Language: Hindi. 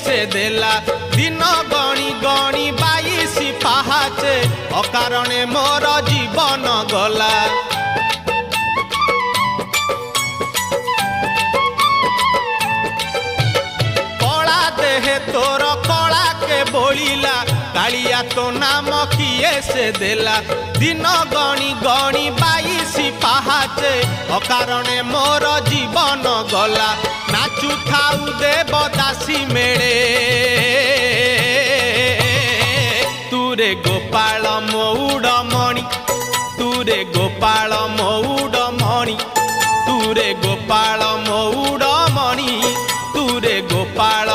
से देला दिन गणी गणी 22 पाहाचे अकारणे मोर जीवन गला। कला देहे तोर कला के बोलिला कालिया तो नाम किए से देला दिन गणी गणी 22 पाहाचे अकारणे मोर जीवन गला। नाचु थाउ देवदासी मेले तुरे गोपाल मौड़मणि तुरे गोपाल मौड़मणि तुरे गोपाल मौड़मणि तुरे गोपाल